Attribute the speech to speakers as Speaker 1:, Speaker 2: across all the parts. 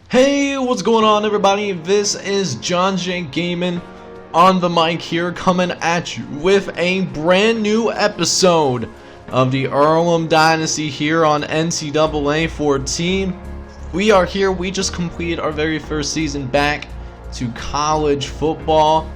Speaker 1: Hey, what's going on, everybody? This is John J. Gaming on the mic here, coming at you with a brand new episode of the Earlham Dynasty here on NCAA 14. We are here. We just completed our very first season back to college football,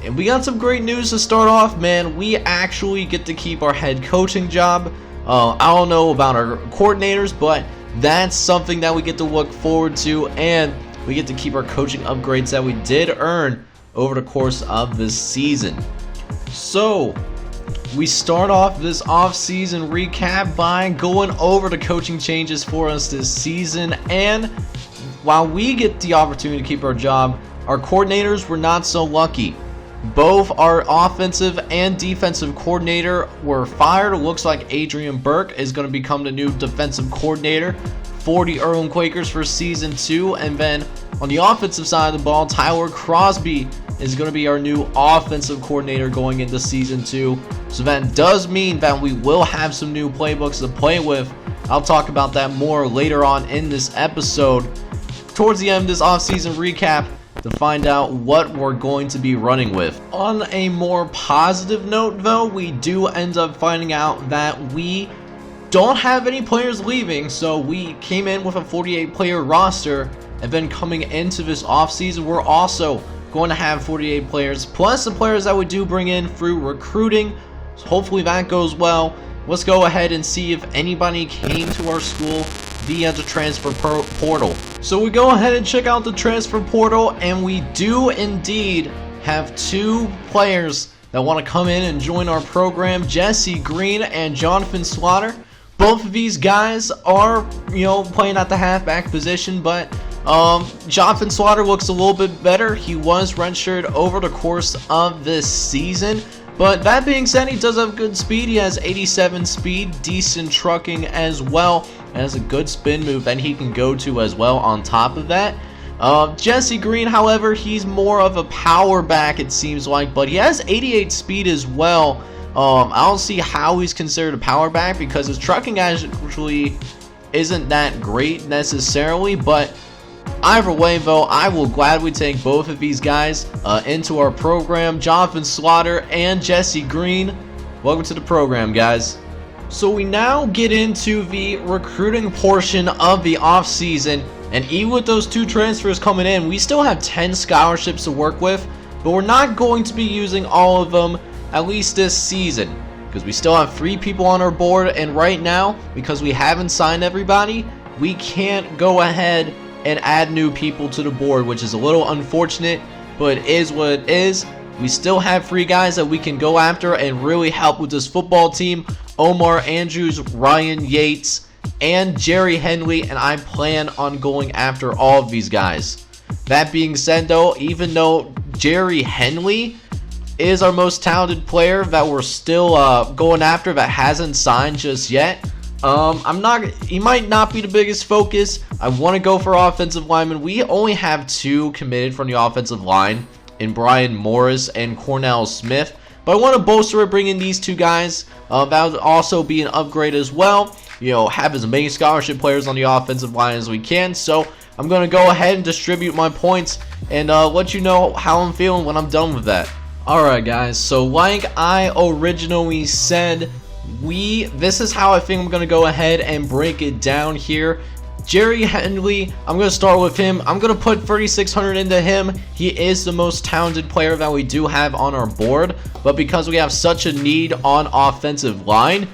Speaker 1: and we got some great news to start off, man. We actually get to keep our head coaching job. I don't know about our coordinators, but that's something that we get to look forward to, and we get to keep our coaching upgrades that we did earn over the course of this season. So we start off this off-season recap by going over the coaching changes for us this season, and while we get the opportunity to keep our job, our coordinators were not so lucky. Both our offensive and defensive coordinator were fired. It looks like Adrian Burke is going to become the new defensive coordinator for the Earlham Quakers for Season 2. And then on the offensive side of the ball, Tyler Crosby is going to be our new offensive coordinator going into Season 2. So that does mean that we will have some new playbooks to play with. I'll talk about that more later on in this episode. Towards the end of this offseason recap, to find out what we're going to be running with. On a more positive note, though, we do end up finding out that we don't have any players leaving, so we came in with a 48-player roster, and then coming into this offseason, we're also going to have 48 players, plus the players that we do bring in through recruiting. So hopefully that goes well. Let's go ahead and see if anybody came to our school via the transfer portal. So we go ahead and check out the transfer portal, and we do indeed have two players that want to come in and join our program, Jesse Green and Jonathan Slaughter. Both of these guys are, playing at the halfback position, but Jonathan Slaughter looks a little bit better. He was redshirted over the course of this season. But that being said, he does have good speed. He has 87 speed, decent trucking as well, and has a good spin move that he can go to as well on top of that. Jesse Green, however, he's more of a power back, it seems like, but he has 88 speed as well. I don't see how he's considered a power back because his trucking actually isn't that great necessarily, but either way, though, I will gladly take both of these guys into our program. Jonathan Slaughter and Jesse Green, welcome to the program, guys. So we now get into the recruiting portion of the offseason, and even with those two transfers coming in, we still have 10 scholarships to work with, but we're not going to be using all of them, at least this season, because we still have 3 people on our board, and right now, because we haven't signed everybody, we can't go ahead and add new people to the board, which is a little unfortunate, but it is what it is. We still have 3 guys that we can go after and really help with this football team: Omar Andrews, Ryan Yates, and Jerry Henley, and I plan on going after all of these guys. That being said, though, even though Jerry Henley is our most talented player that we're still going after that hasn't signed just yet, he might not be the biggest focus. I want to go for offensive linemen. We only have 2 committed from the offensive line in Brian Morris and Cornell Smith, but I want to bolster it, bring in these 2 guys. That would also be an upgrade as well. Have as many scholarship players on the offensive line as we can. So I'm going to go ahead and distribute my points and let you know how I'm feeling when I'm done with that. Alright, guys, so like I originally said, this is how I think I'm going to go ahead and break it down here. Jerry Henley, I'm going to start with him. I'm going to put 3,600 into him. He is the most talented player that we do have on our board, but because we have such a need on offensive line,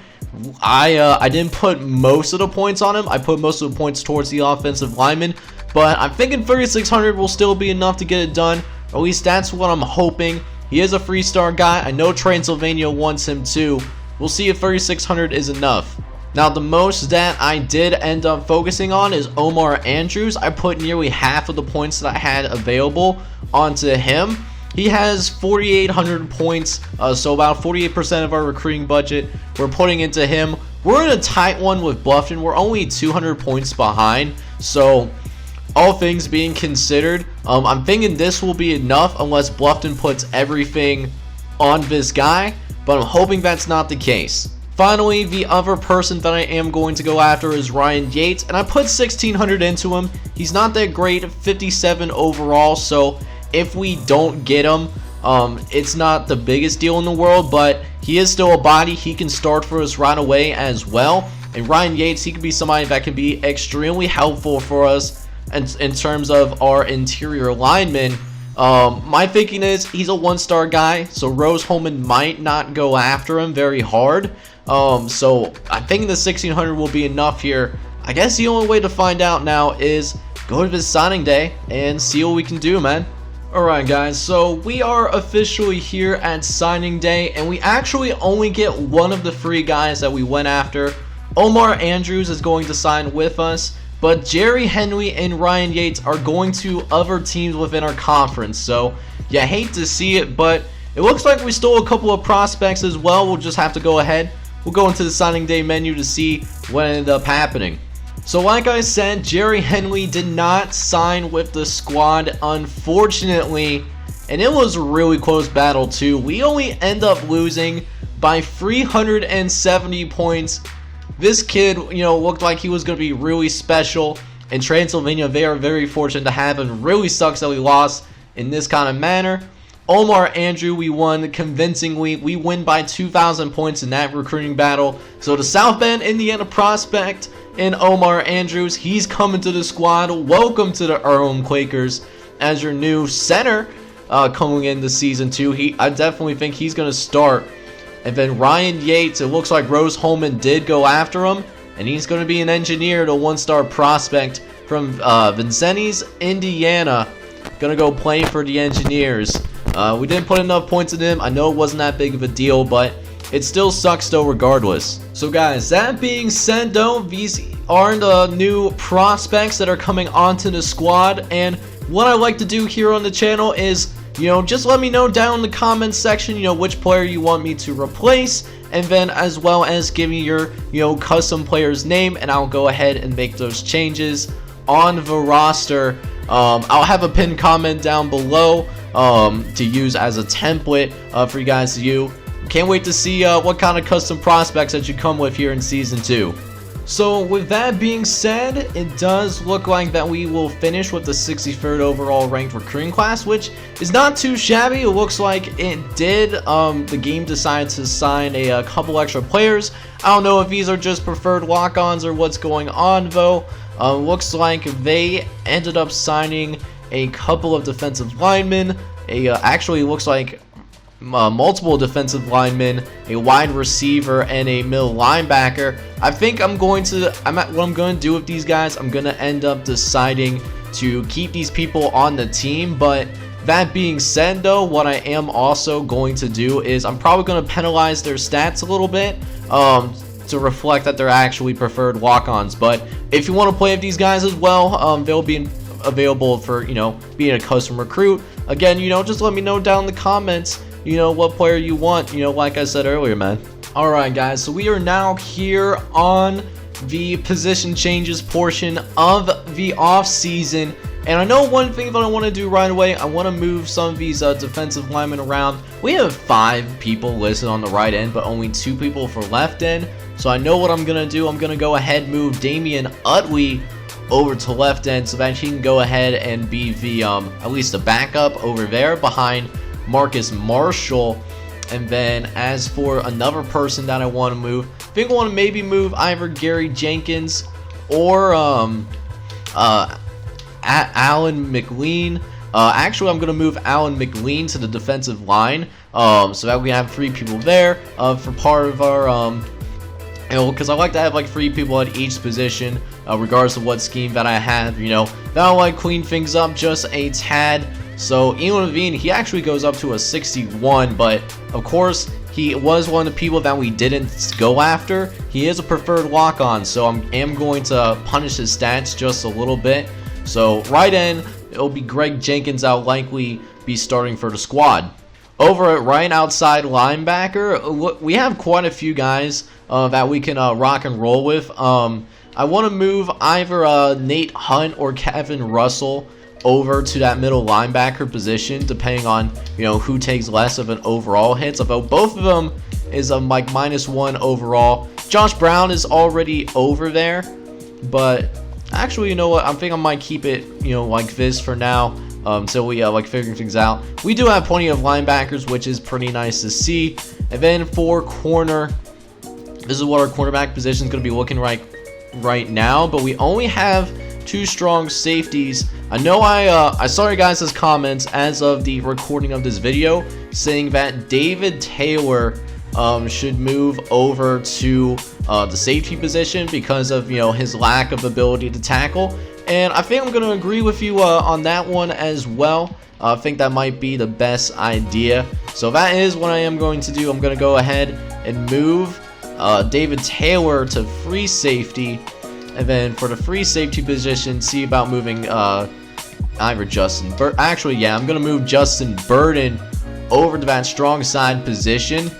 Speaker 1: I didn't put most of the points on him. I put most of the points towards the offensive lineman, but I'm thinking 3,600 will still be enough to get it done. At least that's what I'm hoping. He is a free-star guy. I know Transylvania wants him too. We'll see if 3,600 is enough. Now, the most that I did end up focusing on is Omar Andrews. I put nearly half of the points that I had available onto him. He has 4,800 points, so about 48% of our recruiting budget we're putting into him. We're in a tight one with Bluffton. We're only 200 points behind, so all things being considered, I'm thinking this will be enough unless Bluffton puts everything on this guy, but I'm hoping that's not the case. Finally, the other person that I am going to go after is Ryan Yates, and I put 1,600 into him. He's not that great, 57 overall, so if we don't get him, it's not the biggest deal in the world, but he is still a body. He can start for us right away as well. And Ryan Yates, he could be somebody that can be extremely helpful for us in terms of our interior linemen. My thinking is he's a one-star guy, so Rose Holman might not go after him very hard. So I think the 1,600 will be enough here. I guess the only way to find out now is go to this signing day and see what we can do, man. Alright guys, so we are officially here at signing day, and we actually only get one of the three guys that we went after. Omar Andrews is going to sign with us, but Jerry Henley and Ryan Yates are going to other teams within our conference. So yeah, hate to see it, but it looks like we stole a couple of prospects as well. We'll just have to go ahead. We'll go into the signing day menu to see what ended up happening. So like I said, Jerry Henley did not sign with the squad, unfortunately, and it was a really close battle too. We only end up losing by 370 points. This kid, looked like he was going to be really special. In Transylvania, they are very fortunate to have him. Really sucks that we lost in this kind of manner. Omar Andrews, we won convincingly. We win by 2,000 points in that recruiting battle. So the South Bend, Indiana prospect in Omar Andrews, he's coming to the squad. Welcome to the Earlham Quakers as your new center coming into season 2. I definitely think he's going to start. And then Ryan Yates, it looks like Rose Holman did go after him, and he's going to be an engineer, the one-star prospect from Vincennes, Indiana. Going to go play for the Engineers. We didn't put enough points in him. I know it wasn't that big of a deal, but it still sucks though regardless. So guys, that being said though, these are the new prospects that are coming onto the squad, and what I like to do here on the channel is, just let me know down in the comments section, which player you want me to replace, and then as well as give me your, custom player's name, and I'll go ahead and make those changes on the roster. I'll have a pinned comment down below to use as a template for you guys to use. Can't wait to see what kind of custom prospects that you come with here in Season 2. So with that being said, it does look like that we will finish with the 63rd overall ranked recruiting class, which is not too shabby. It looks like it did. The game decided to sign a couple extra players. I don't know if these are just preferred walk-ons or what's going on though. Looks like they ended up signing a couple of defensive linemen. Actually looks like multiple defensive linemen, a wide receiver, and a middle linebacker. I think what I'm going to do with these guys, I'm going to end up deciding to keep these people on the team. But that being said though, what I am also going to do is I'm probably going to penalize their stats a little bit to reflect that they're actually preferred walk-ons. But if you want to play with these guys as well, they'll be available for being a custom recruit. Again, just let me know down in the comments what player you want, like I said earlier, man. Alright guys, so we are now here on the position changes portion of the off season, and I know one thing that I want to do right away. I want to move some of these defensive linemen around. We have 5 people listed on the right end, but only 2 people for left end. So I know what I'm gonna do. I'm gonna go ahead and move Damian Utley over to left end so that he can go ahead and be the at least a backup over there behind Marcus Marshall. And then as for another person that I want to move, I think I want to maybe move either Gary Jenkins or Alan McLean. Actually, I'm going to move Alan McLean to the defensive line so that we have 3 people there for part of our because I like to have like 3 people at each position regardless of what scheme that I have. That'll like clean things up just a tad. So Ewan Levine, he actually goes up to a 61, but of course he was one of the people that we didn't go after. He is a preferred walk-on, so I am going to punish his stats just a little bit. So right end, it'll be Greg Jenkins. I'll likely be starting for the squad. Over at right outside linebacker, we have quite a few guys that we can rock and roll with. I want to move either Nate Hunt or Kevin Russell over to that middle linebacker position, depending on who takes less of an overall hits. Although both of them is a like -1 overall. Josh Brown is already over there, but actually, you know what? I think I might keep it, you know, like this for now. So we like figuring things out. We do have plenty of linebackers, which is pretty nice to see. And then for corner, this is what our cornerback position is going to be looking like right now. But we only have 2 strong safeties. I know I saw you guys' comments as of the recording of this video saying that David Taylor should move over to the safety position because of, you know, his lack of ability to tackle. And I think I'm going to agree with you on that one as well. I think that might be the best idea. So that is what I am going to do. I'm going to go ahead and move David Taylor to free safety. And then for the free safety position, see about moving either Justin Burden. Actually, yeah, I'm going to move Justin Burden over to that strong side position.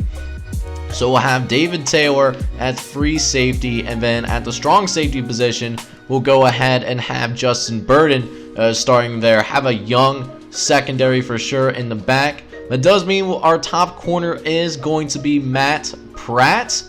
Speaker 1: So we'll have David Taylor at free safety, and then at the strong safety position, we'll go ahead and have Justin Burden starting there. Have a young secondary for sure in the back. That does mean our top corner is going to be Matt Pratt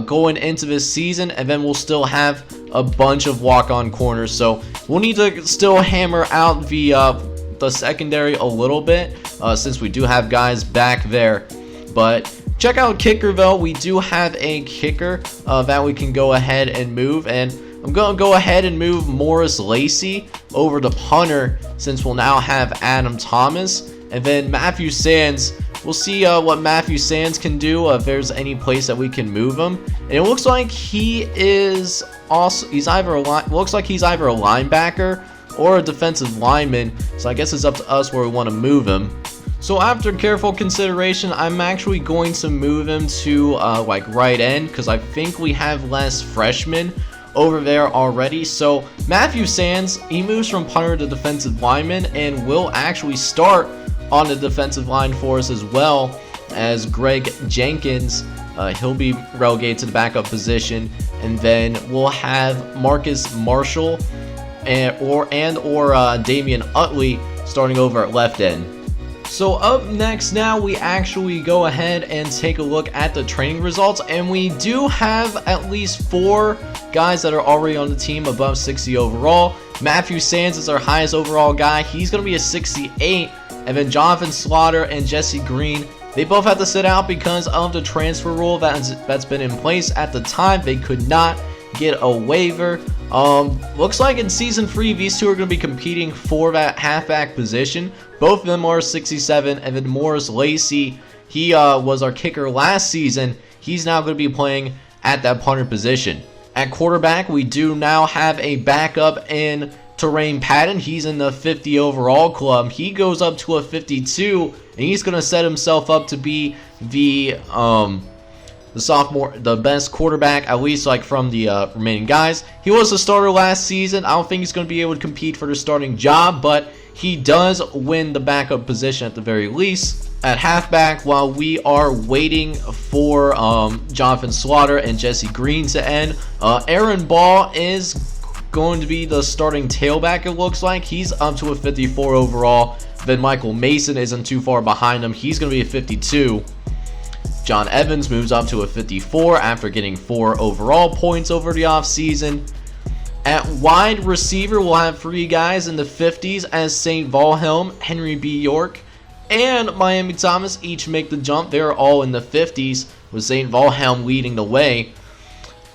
Speaker 1: going into this season, and then we'll still have a bunch of walk-on corners. So we'll need to still hammer out the secondary a little bit since we do have guys back there. But check out kicker though. We do have a kicker that we can go ahead and move, and I'm going to go ahead and move Morris Lacey over to punter since we'll now have Adam Thomas. And then Matthew Sands, we'll see what Matthew Sands can do if there's any place that we can move him. And it looks like he is also, looks like he's either a linebacker or a defensive lineman. So I guess it's up to us where we want to move him. So after careful consideration, I'm actually going to move him to like right end because I think we have less freshmen over there already. So Matthew Sands, he moves from punter to defensive lineman and will actually start on the defensive line for us as well as Greg Jenkins. He'll be relegated to the backup position, and then we'll have Marcus Marshall or Damian Utley starting over at left end. So up next now, we actually go ahead and take a look at the training results, and we do have at least 4 guys that are already on the team above 60 overall. Matthew Sands is our highest overall guy. He's going to be a 68, and then Jonathan Slaughter and Jesse Green, they both have to sit out because of the transfer rule that's been in place at the time. They could not get a waiver. Looks like in season 3, these 2 are going to be competing for that halfback position. Both of them are 67, and then Morris Lacey, he was our kicker last season. He's now going to be playing at that punter position. At quarterback, we do now have a backup in Terrain Patton. He's in the 50 overall club. He goes up to a 52, and he's going to set himself up to be the sophomore, the best quarterback, at least like from the remaining guys. He was the starter last season. I don't think he's going to be able to compete for the starting job, but he does win the backup position at the very least. At halfback, while we are waiting for Jonathan Slaughter and Jesse Green to end, Aaron Ball is going to be the starting tailback, it looks like. He's up to a 54 overall. Then Michael Mason isn't too far behind him. He's going to be a 52. John Evans moves up to a 54 after getting 4 overall points over the offseason. At wide receiver, we'll have 3 guys in the 50s as St. Wilhelm, Henry B. York, and Miami Thomas each make the jump. They're all in the 50s, with St. Wilhelm leading the way.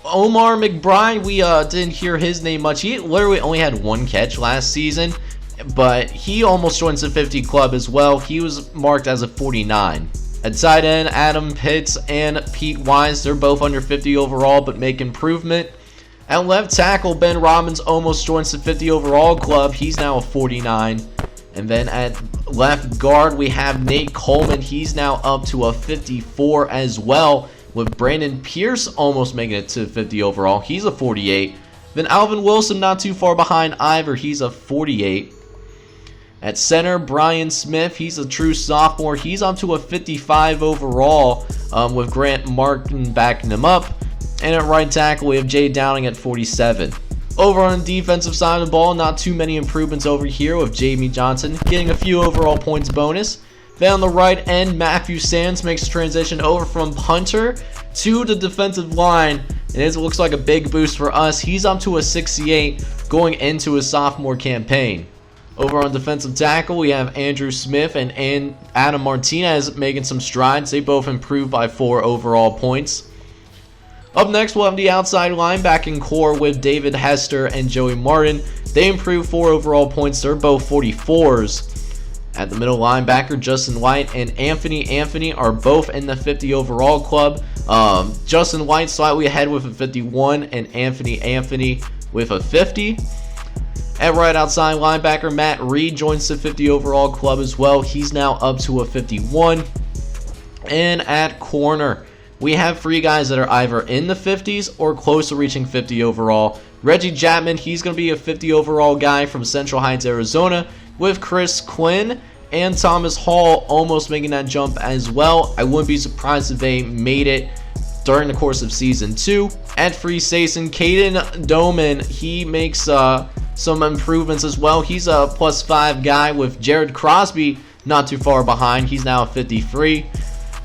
Speaker 1: Omar McBride, we didn't hear his name much. He literally only had 1 catch last season, but he almost joins the 50 club as well. He was marked as a 49. At tight end, Adam Pitts and Pete Wise, they're both under 50 overall but make improvement. At left tackle, Ben Robbins almost joins the 50 overall club. He's now a 49. And then at left guard, we have Nate Coleman. He's now up to a 54 as well, with Brandon Pierce almost making it to 50 overall. He's a 48. Then Alvin Wilson not too far behind either. He's a 48. At center, Brian Smith, he's a true sophomore. He's up to a 55 overall with Grant Martin backing him up. And at right tackle, we have Jay Downing at 47. Over on the defensive side of the ball, not too many improvements over here with Jamie Johnson getting a few overall points bonus. Then on the right end, Matthew Sands makes a transition over from punter to the defensive line, and it looks like a big boost for us. He's up to a 68 going into his sophomore campaign. Over on defensive tackle, we have Andrew Smith and Adam Martinez making some strides. They both improved by 4 overall points. Up next, we'll have the outside linebacking core with David Hester and Joey Martin. They improved 4 overall points. They're both 44s. At the middle linebacker, Justin White and Anthony are both in the 50 overall club. Justin White slightly ahead with a 51 and Anthony with a 50. At right outside linebacker, Matt Reed joins the 50 overall club as well. He's now up to a 51. And at corner, we have 3 guys that are either in the 50s or close to reaching 50 overall. Reggie Chapman, he's going to be a 50 overall guy from Central Heights, Arizona, with Chris Quinn and Thomas Hall almost making that jump as well. I wouldn't be surprised if they made it during the course of Season 2. At free station, Caden Doman, he makes some improvements as well. He's a +5 guy with Jared Crosby not too far behind. He's now a 53.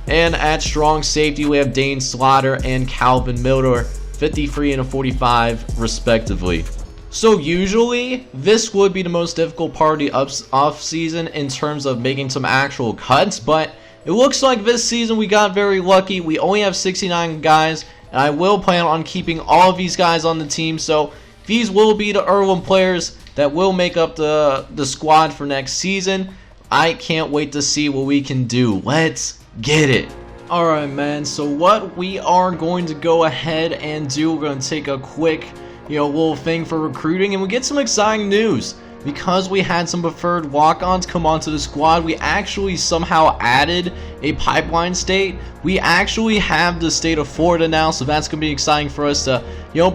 Speaker 1: And at strong safety, we have Dane Slaughter and Calvin Miller, 53 and a 45 respectively. So usually, this would be the most difficult part of the off-season in terms of making some actual cuts, but it looks like this season we got very lucky. We only have 69 guys, and I will plan on keeping all of these guys on the team, so these will be the Earlham players that will make up the squad for next season. I can't wait to see what we can do. Let's get it. Alright, man, so what we are going to go ahead and do, we're going to take a quick little thing for recruiting, and we get some exciting news. Because we had some preferred walk-ons come onto the squad, we actually somehow added a pipeline state. We actually have the state of Florida now, so that's going to be exciting for us to,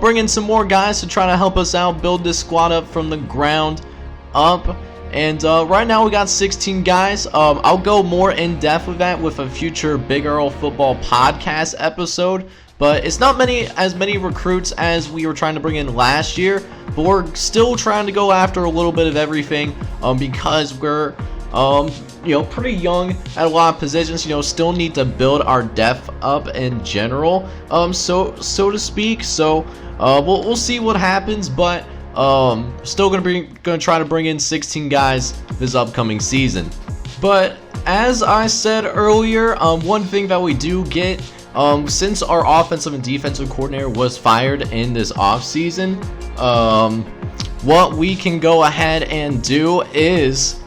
Speaker 1: bring in some more guys to try to help us out, build this squad up from the ground up. And right now we got 16 guys. I'll go more in depth with that with a future Big Earl Football podcast episode. But it's not as many recruits as we were trying to bring in last year. But we're still trying to go after a little bit of everything because we're pretty young at a lot of positions. Still need to build our depth up in general, so to speak. So we'll see what happens, but still gonna try to bring in 16 guys this upcoming season. But as I said earlier, one thing that we do get, since our offensive and defensive coordinator was fired in this offseason, what we can go ahead and do is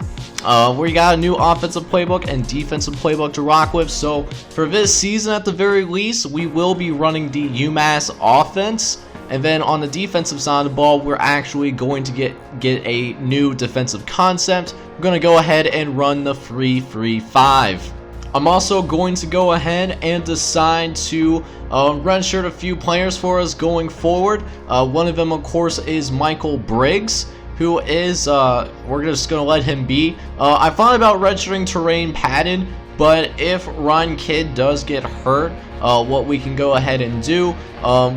Speaker 1: we got a new offensive playbook and defensive playbook to rock with. So for this season, at the very least, we will be running the UMass offense. And then on the defensive side of the ball, we're actually going to get a new defensive concept. We're going to go ahead and run the 3-3-5. I'm also going to go ahead and decide to redshirt a few players for us going forward. One of them, of course, is Michael Briggs, who is, we're just going to let him be. I thought about redshirting Terrain Patton, but if Ryan Kidd does get hurt, what we can go ahead and do,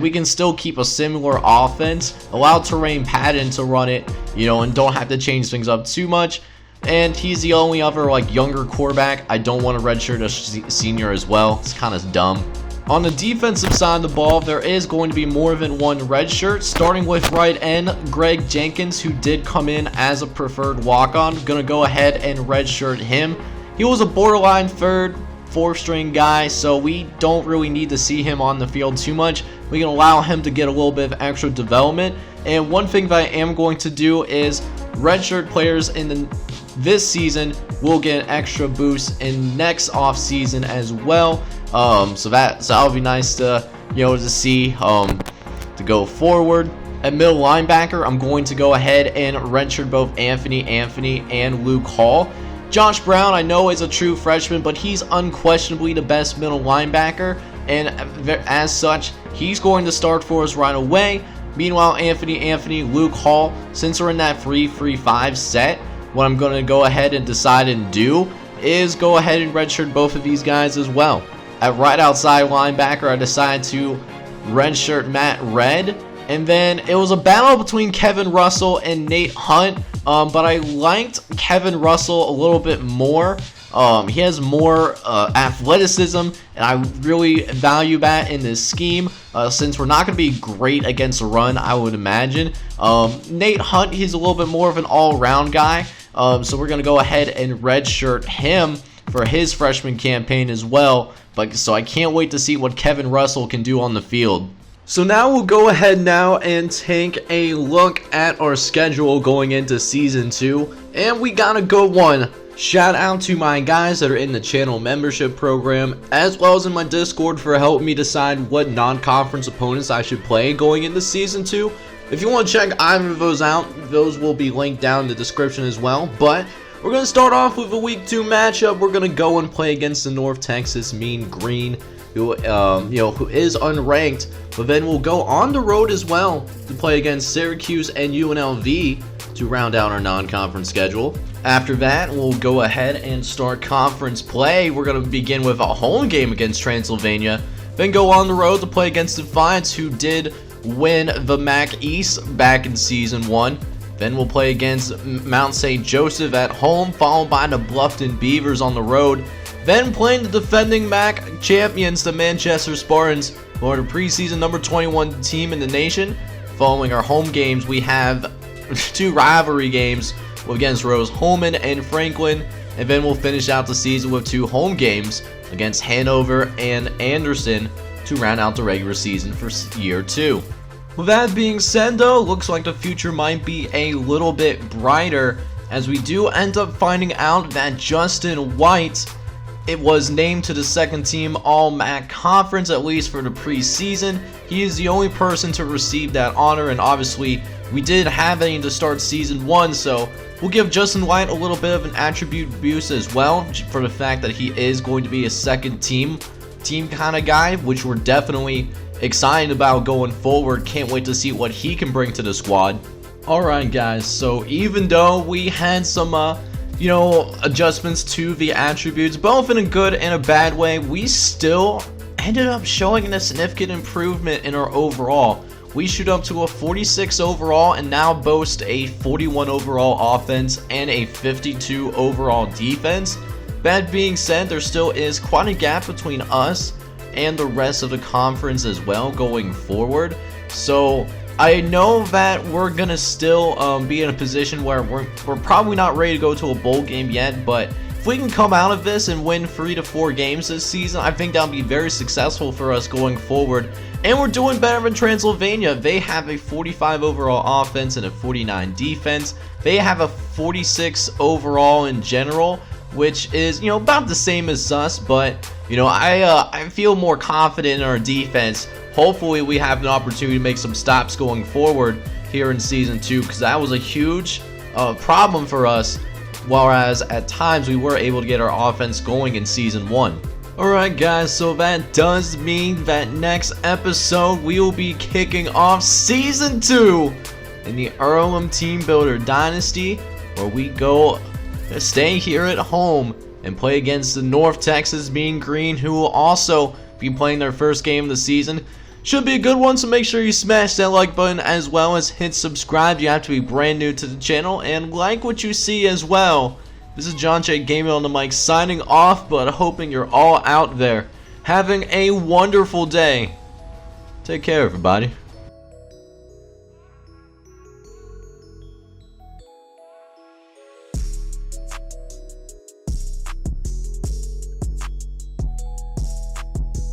Speaker 1: we can still keep a similar offense, allow Terrain Patton to run it, and don't have to change things up too much. And he's the only other younger quarterback. I don't want to redshirt a senior as well. It's kind of dumb. On the defensive side of the ball, there is going to be more than one redshirt, starting with right end Greg Jenkins, who did come in as a preferred walk-on. Gonna go ahead and redshirt him. He was a borderline third, fourth string guy, so we don't really need to see him on the field too much. We can allow him to get a little bit of extra development. And one thing that I am going to do is redshirt players in this season will get an extra boost in next off season as well. So that'll be nice to to see to go forward. At middle linebacker, I'm going to go ahead and redshirt both Anthony and Luke Hall. Josh Brown, I know, is a true freshman, but he's unquestionably the best middle linebacker, and as such, he's going to start for us right away. Meanwhile, Anthony, Luke Hall, since we're in that 3-3-5 set, what I'm going to go ahead and decide and do is go ahead and redshirt both of these guys as well. At right outside linebacker, I decided to redshirt Matt Red, and then it was a battle between Kevin Russell and Nate Hunt, but I liked Kevin Russell a little bit more He has more athleticism, and I really value that in this scheme. Since we're not going to be great against the run, I would imagine. Nate Hunt, he's a little bit more of an all-around guy, so we're going to go ahead and redshirt him for his freshman campaign as well. So I can't wait to see what Kevin Russell can do on the field. So now we'll go ahead now and take a look at our schedule going into Season 2. And we got a good one. Shout out to my guys that are in the channel membership program, as well as in my Discord, for helping me decide what non-conference opponents I should play going into Season 2. If you want to check either of those out, those will be linked down in the description as well. But we're going to start off with a Week 2 matchup. We're going to go and play against the North Texas Mean Green, who is unranked. But then we'll go on the road as well to play against Syracuse and UNLV to round out our non-conference schedule. After that, we'll go ahead and start conference play. We're going to begin with a home game against Transylvania, then go on the road to play against Defiance, who did win the MAC East back in Season 1. Then we'll play against Mount St. Joseph at home, followed by the Bluffton Beavers on the road. Then playing the defending MAC champions, the Manchester Spartans, who are the preseason number 21 team in the nation. Following our home games, we have 2 rivalry games against Rose-Hulman and Franklin. And then we'll finish out the season with 2 home games against Hanover and Anderson to round out the regular season for year 2. With that being said, though, looks like the future might be a little bit brighter, as we do end up finding out that Justin White, it was named to the second team All-MAC Conference, at least for the preseason. He is the only person to receive that honor, and obviously we did have him to start Season 1, so we'll give Justin White a little bit of an attribute boost as well, for the fact that he is going to be a second team kind of guy, which we're definitely excited about going forward. Can't wait to see what he can bring to the squad. Alright guys, so even though we had some adjustments to the attributes, both in a good and a bad way, we still ended up showing a significant improvement in our overall. We shoot up to a 46 overall and now boast a 41 overall offense and a 52 overall defense. That being said, there still is quite a gap between us and the rest of the conference as well going forward. So I know that we're gonna still be in a position where we're probably not ready to go to a bowl game yet, but if we can come out of this and win 3 to 4 games this season, I think that'll be very successful for us going forward. And we're doing better than Transylvania. They have a 45 overall offense and a 49 defense. They have a 46 overall in general, which is about the same as us, but I feel more confident in our defense. Hopefully we have an opportunity to make some stops going forward here in Season 2, because that was a huge problem for us, whereas at times we were able to get our offense going in Season 1. Alright guys, so that does mean that next episode we will be kicking off Season 2 in the Earlham Teambuilder Dynasty, where we go stay here at home and play against the North Texas Mean Green, who will also be playing their first game of the season. Should be a good one, so make sure you smash that like button as well as hit subscribe. You have to be brand new to the channel and like what you see as well. This is John J. Gaming on the mic signing off, but hoping you're all out there having a wonderful day. Take care, everybody.